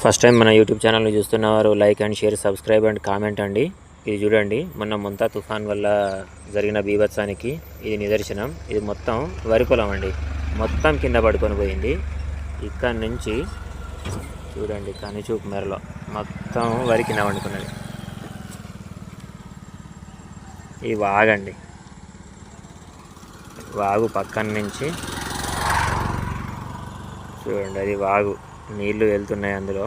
First time మన YouTube ఛానల్ని చూస్తున్నవారు like and share, subscribe and comment అండి. ఇది చూడండి, మొన్న ముంతా తుఫాన్ వల్ల జరిగిన బీభత్సానికి ఇది నిదర్శనం. ఇది మొత్తం వరి పొలం అండి, మొత్తం కింద పడుకొని పోయింది. ఇక్కడ నుంచి చూడండి, కనిచూపు మేరలో మొత్తం వరి కింద వండుకున్నది. ఈ వాగండి, వాగు పక్కన నుంచి చూడండి, అది వాగు, నీళ్లు వెళ్తున్నాయి అందులో.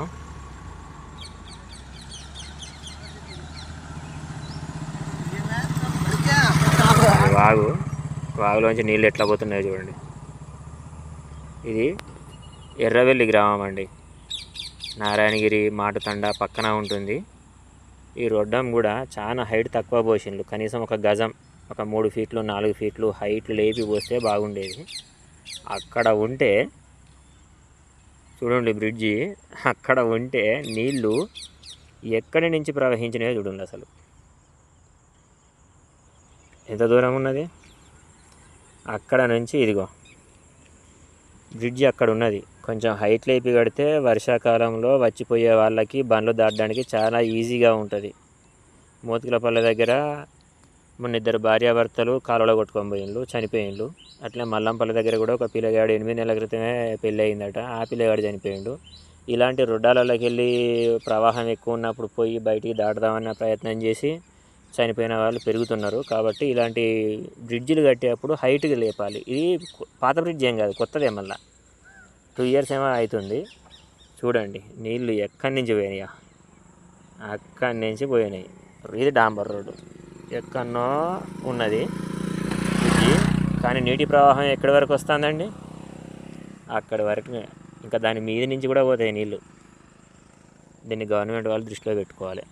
వాగులోంచి నీళ్ళు ఎట్లా పోతున్నాయో చూడండి. ఇది ఎర్రవెల్లి గ్రామం అండి, నారాయణగిరి మాటుతండ పక్కన ఉంటుంది. ఈ రొడ్డం కూడా చాలా హైట్ తక్కువ పోసిండ్లు, కనీసం ఒక గజం, ఒక 3 ఫీట్లు 4 ఫీట్లు హైట్లు లేపి పోస్తే బాగుండేది. అక్కడ ఉంటే చూడండి బ్రిడ్జి, అక్కడ ఉంటే నీళ్ళు ఎక్కడి నుంచి ప్రవహించినాయో చూడండి. అసలు ఎంత దూరం ఉన్నది, అక్కడ నుంచి ఇదిగో బ్రిడ్జి అక్కడ ఉన్నది. కొంచెం హైట్ లేపి కడితే వర్షాకాలంలో వచ్చిపోయే వాళ్ళకి బండ్లు దాటడానికి చాలా ఈజీగా ఉంటుంది. మోతుకులపల్లె దగ్గర మొన్న 2 భార్యాభర్తలు కాలువలో కొట్టుకొని పోయిండ్లు, చనిపోయిండ్లు. అట్లే మల్లంపల్లి దగ్గర కూడా ఒక పిల్లగాడు 8 నెలల క్రితమే పెళ్ళి అయిందట, ఆ పిల్లగాడు చనిపోయిండు. ఇలాంటి రొడ్డాలలోకి వెళ్ళి ప్రవాహం ఎక్కువ ఉన్నప్పుడు పోయి బయటికి దాటుదామన్న ప్రయత్నం చేసి చనిపోయిన వాళ్ళు పెరుగుతున్నారు. కాబట్టి ఇలాంటి బ్రిడ్జిలు కట్టేటప్పుడు హైట్గా లేపాలి. ఇది పాత బ్రిడ్జ్ ఏం కాదు, కొత్తదే, మళ్ళీ 2 ఇయర్స్ ఏమో అవుతుంది. చూడండి నీళ్ళు ఎక్కడి నుంచి పోయినాయి, అక్కడి నుంచి పోయినాయి. ఇది డాంబర్ రోడ్డు, ఎక్కడనో ఉన్నది బ్రిడ్జి, కానీ నీటి ప్రవాహం ఎక్కడి వరకు వస్తుందండి, అక్కడి వరకు. ఇంకా దాని మీద నుంచి కూడా పోతాయి నీళ్ళు. దీన్ని గవర్నమెంట్ వాళ్ళు దృష్టిలో పెట్టుకోవాలి.